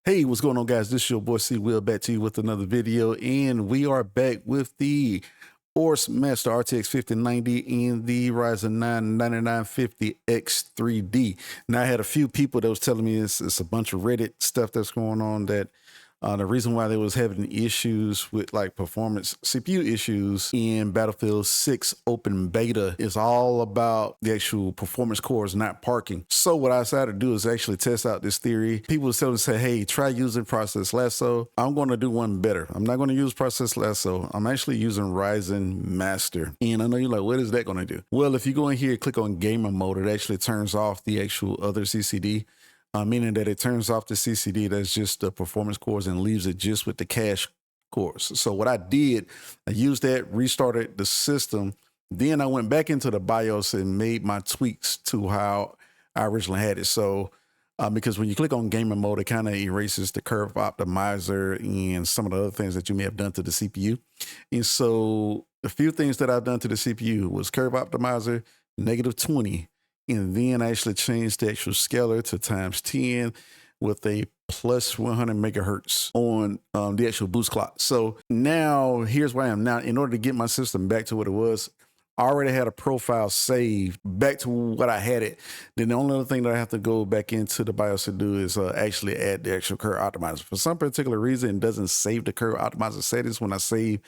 Hey, what's going on, guys? This is your boy C Will back to you with another video, and we are back with the Force Master RTX 5090 and the Ryzen 9 9950X3D. Now, I had a few people that was telling me it's a bunch of Reddit stuff that's going on that the reason why they was having issues with like performance CPU issues in Battlefield 6 open beta is all about the actual performance cores not parking. So what I decided to do is actually test out this theory. People were telling me, say, hey, try using Process Lasso. I'm going to do one better. I'm not going to use Process Lasso. I'm actually using Ryzen Master. And I know you're like, what is that going to do? Well, if you go in here, click on gamer mode, it actually turns off the actual other CCD. Meaning that it turns off the CCD that's just the performance cores and leaves it just with the cache cores. So what I did, I used that, restarted the system. Then I went back into the BIOS and made my tweaks to how I originally had it. So because when you click on gamer mode, it kind of erases the curve optimizer and some of the other things that you may have done to the CPU. And so the few things that I've done to the CPU was curve optimizer, -20. And then I actually changed the actual scalar to ×10 with a plus 100 megahertz on the actual boost clock. So now here's where I am. Now, in order to get my system back to what it was, I already had a profile saved back to what I had it. Then the only other thing that I have to go back into the BIOS to do is actually add the actual curve optimizer. For some particular reason, it doesn't save the curve optimizer settings when I save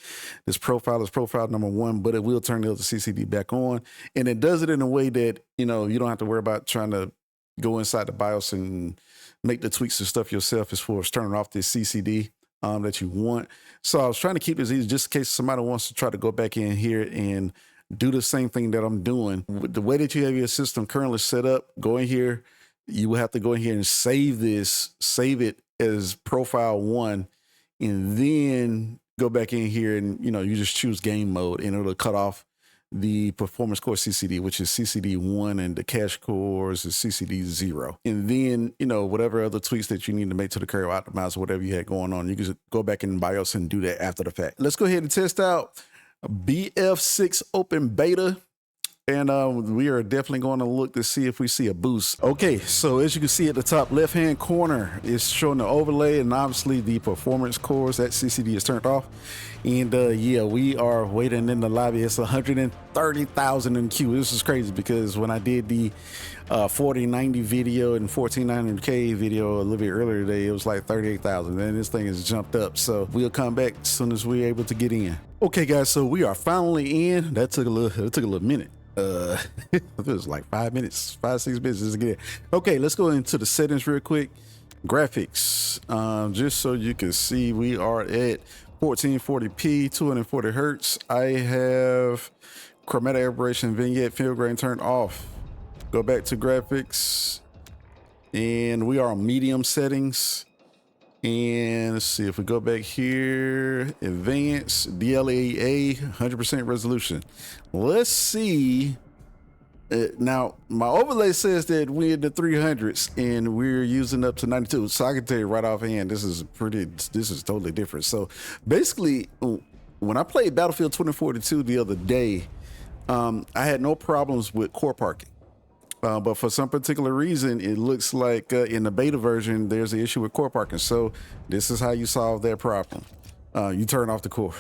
this profile as profile number 1, but it will turn the other CCD back on. And it does it in a way that, you know, you don't have to worry about trying to go inside the BIOS and make the tweaks and stuff yourself as far as turning off this CCD that you want. So I was trying to keep this easy just in case somebody wants to try to go back in here and do the same thing that I'm doing. The way that you have your system currently set up, go in here, you will have to go in here and save this, save it as profile 1, and then go back in here and, you know, you just choose game mode and it'll cut off the performance core CCD, which is CCD 1, and the cache cores is CCD 0. And then, you know, whatever other tweaks that you need to make to the curve optimizer, whatever you had going on, you can just go back in BIOS and do that after the fact. Let's go ahead and test out BF6 open beta, and we are definitely going to look to see if we see a boost. Okay, so as you can see at the top left hand corner, it's showing the overlay and obviously the performance cores. That CCD is turned off, and yeah, we are waiting in the lobby. It's 130,000 in queue. This is crazy because when I did the 4090 video and 1490K video a little bit earlier today, it was like 38,000, and this thing has jumped up. So we'll come back as soon as we're able to get in. Okay, guys, so we are finally in. That took a little minute. It was like 5 minutes, 5-6 minutes just to get in. Okay, let's go into the settings real quick. Graphics, just so you can see, we are at 1440p, 240 hertz. I have chromatic aberration, vignette, field grain turned off. Go back to graphics, and we are on medium settings. And let's see if we go back here, advanced, DLAA, 100% resolution. Let's see. Now, my overlay says that we're in the 300s and we're using up to 92. So I can tell you right offhand, this is totally different. So basically, when I played Battlefield 2042 the other day, I had no problems with core parking. But for some particular reason, it looks like in the beta version, there's an issue with core parking. So this is how you solve that problem. You turn off the core.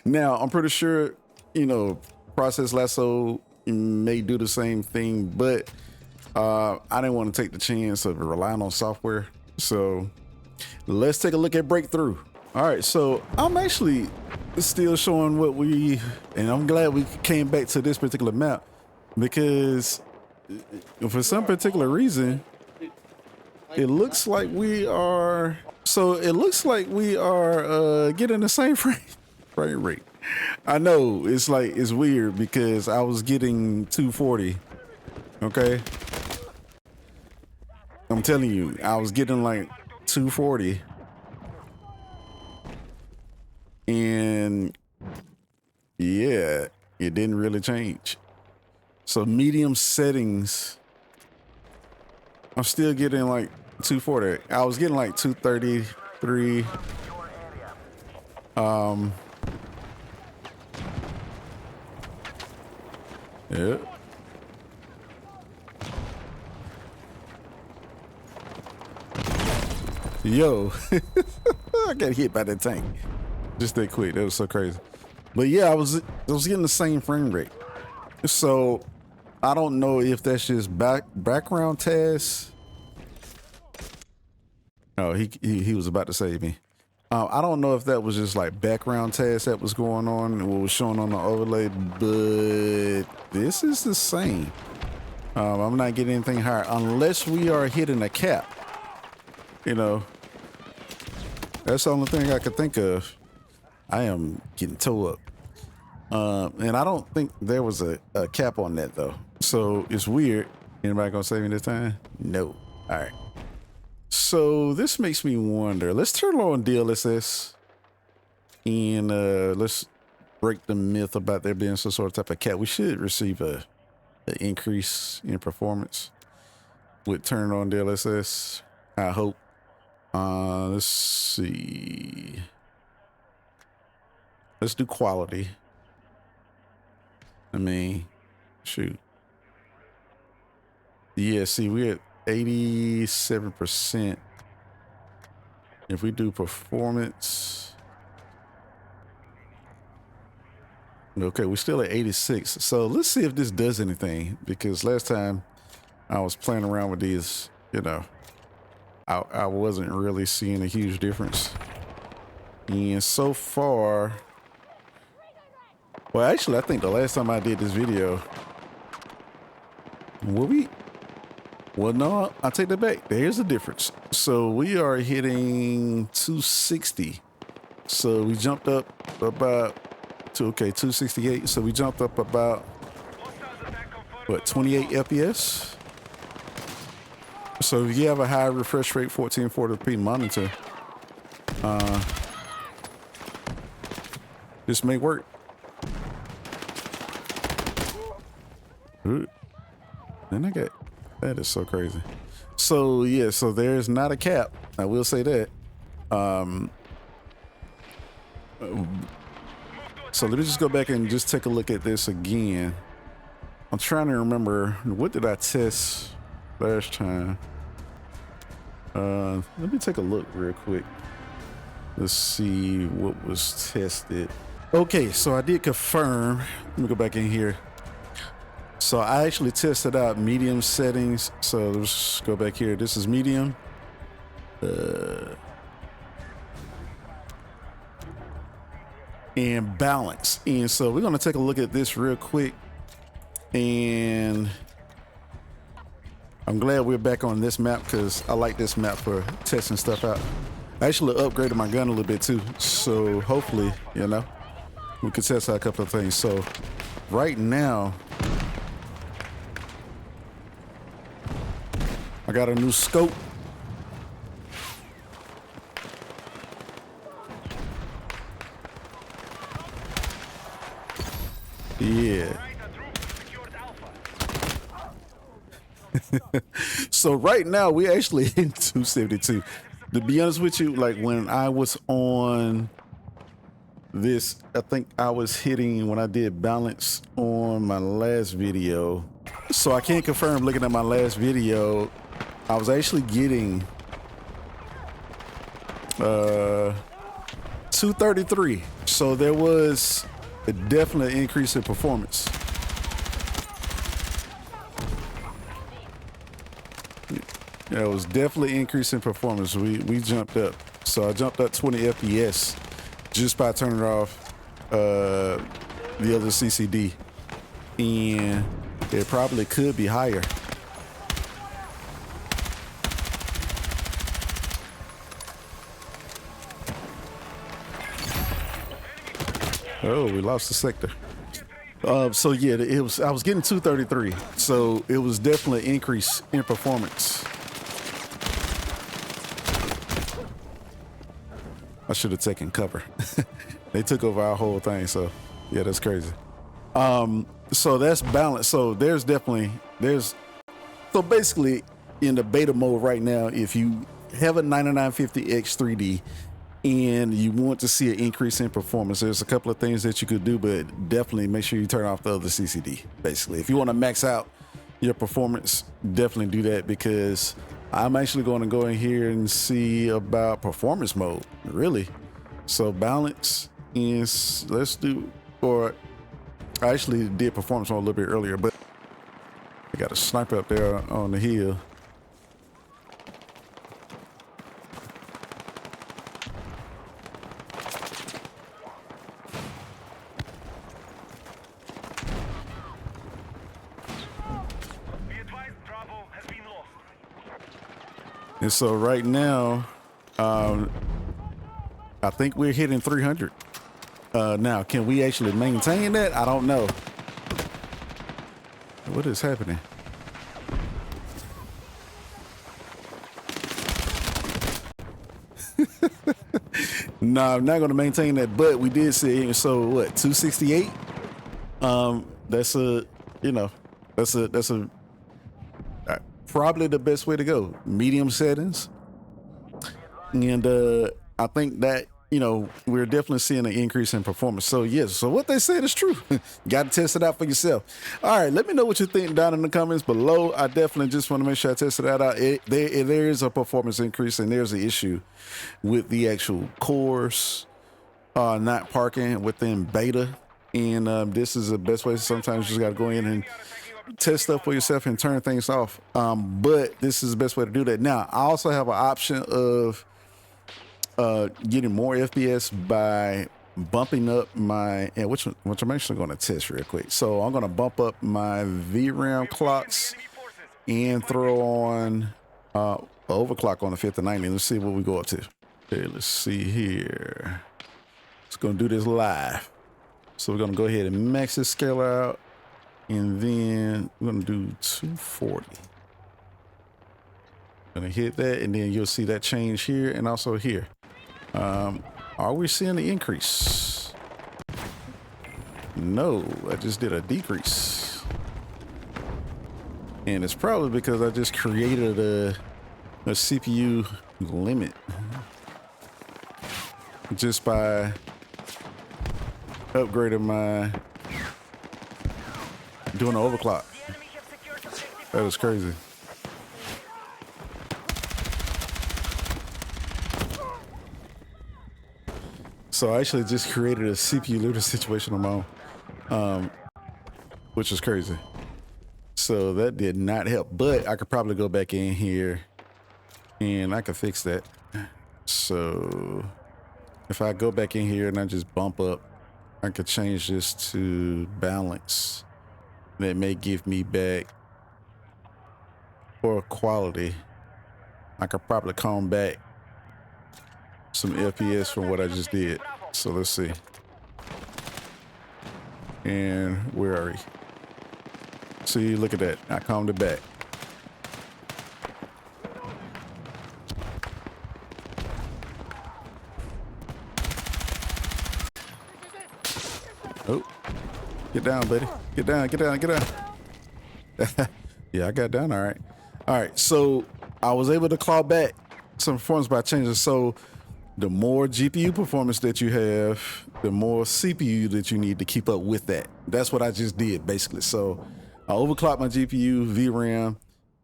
Now, I'm pretty sure, you know, Process Lasso may do the same thing, but I didn't want to take the chance of relying on software. So let's take a look at Breakthrough. All right, so I'm actually still showing and I'm glad we came back to this particular map, because for some particular reason, it looks like we are getting the same frame rate. I know it's weird because I was getting 240. Okay, I'm telling you, I was getting like 240, and yeah, it didn't really change. So medium settings, I'm still getting like 240. I was getting like 233. Yeah. Yo, I got hit by that tank just that quick. That was so crazy. But yeah, I was getting the same frame rate. So I don't know if that's just background tasks. Oh, he was about to save me. I don't know if that was just like background tasks that was going on and what was showing on the overlay, but this is the same. I'm not getting anything higher unless we are hitting a cap. You know, that's the only thing I could think of. I am getting towed up. And I don't think there was a cap on that though. So it's weird. Anybody gonna save me this time? No. All right. So this makes me wonder. Let's turn on DLSS and let's break the myth about there being some sort of type of cap. We should receive an increase in performance with turn on DLSS. I hope. Let's see. Let's do quality. I mean, shoot. Yeah, see, we're at 87%. If we do performance, okay, we're still at 86. So let's see if this does anything, because last time I was playing around with these, you know, I wasn't really seeing a huge difference. And so far, well, actually, I think the last time I did this video, well, no, I'll take that back. There's a difference. So we are hitting 260. So we jumped up about to, okay, 268. So we jumped up about, what, 28 FPS? So if you have a high refresh rate, 1440p monitor, this may work. Then I got, that is so crazy. So yeah, so there's not a cap. I will say that. So let me just go back and just take a look at this again. I'm trying to remember, what did I test last time? Let me take a look real quick. Let's see what was tested. Okay, so I did confirm. Let me go back in here. So I actually tested out medium settings. So let's go back here. This is medium. And balance. And so we're going to take a look at this real quick. And I'm glad we're back on this map because I like this map for testing stuff out. I actually upgraded my gun a little bit too. So hopefully, you know, we could test out a couple of things. So right now, I got a new scope. Yeah. So right now we actually in 272. To be honest with you, like when I was on this, I think I was hitting when I did balance on my last video. So I can't confirm looking at my last video. I was actually getting 233. So there was a definite increase in performance. Yeah, it was definitely increasing performance. We jumped up. So I jumped up 20 FPS just by turning off the other CCD. And it probably could be higher. Oh, we lost the sector. So yeah, it was. I was getting 233. So it was definitely an increase in performance. I should have taken cover. They took over our whole thing. So yeah, that's crazy. So that's balance. So there's so basically in the beta mode right now, if you have a 9950X 3D and you want to see an increase in performance, there's a couple of things that you could do, but definitely make sure you turn off the other CCD. Basically, if you want to max out your performance, definitely do that, because I'm actually going to go in here and see about performance mode, really. So balance is, let's do, or I actually did performance mode a little bit earlier, but I got a sniper up there on the hill. And so right now, I think we're hitting 300. Now, can we actually maintain that? I don't know. What is happening? No, I'm not going to maintain that, but we did see, so what, 268? That's a, you know, that's a probably the best way to go. Medium settings. And I think that, you know, we're definitely seeing an increase in performance. So yes, so what they said is true. Got to test it out for yourself. All right, let me know what you think down in the comments below. I definitely just want to make sure I tested that out. There is a performance increase, and there's an issue with the actual cores not parking within beta. And this is the best way. Sometimes you just got to go in and test stuff for yourself and turn things off. But this is the best way to do that. Now, I also have an option of getting more FPS by bumping up my, and which I'm actually going to test real quick. So I'm going to bump up my VRAM clocks and throw on overclock on the 5090. Let's see what we go up to. Okay, let's see here. It's going to do this live. So we're going to go ahead and max this scaler out, and then we're going to do 240. Gonna hit that, and then you'll see that change here and also here. Are we seeing the increase? No, I just did a decrease. And it's probably because I just created a CPU limit just by upgrading my, doing an overclock. That was crazy. So I actually just created a CPU limit situation on my own, which is crazy. So that did not help, but I could probably go back in here and I could fix that. So if I go back in here and I just bump up, I could change this to balance. That may give me back, for quality, I could probably come back some FPS from what I just did. So let's see. And where are we? See, look at that. I calmed it back. Oh, get down, buddy. Get down, get down, get down. Yeah, I got down. All right. All right. So I was able to claw back some performance by changing. So the more GPU performance that you have, the more CPU that you need to keep up with that. That's what I just did, basically. So I overclocked my GPU, VRAM,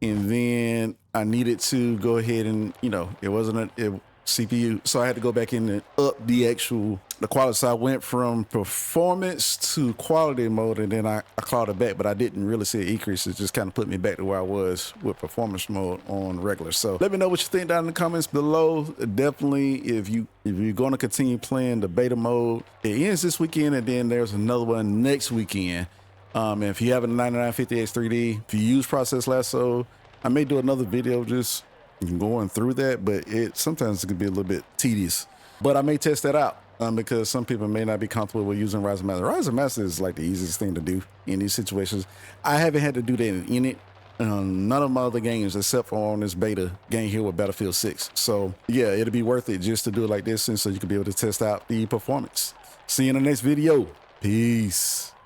and then I needed to go ahead and, you know, it wasn't a CPU. So I had to go back in and up the quality. So I went from performance to quality mode, and then I clawed it back, but I didn't really see an increase. It just kind of put me back to where I was with performance mode on regular. So let me know what you think down in the comments below. Definitely, if you're going to continue playing the beta mode, it ends this weekend, and then there's another one next weekend. And if you have a 9950X 3D, if you use Process Lasso, I may do another video just going through that, but sometimes it can be a little bit tedious. But I may test that out because some people may not be comfortable with using Rise of Master. Rise of Master is like the easiest thing to do in these situations. I haven't had to do that in it. None of my other games except for on this beta game here with Battlefield 6. So yeah, it'll be worth it just to do it like this, and so you can be able to test out the performance. See you in the next video. Peace.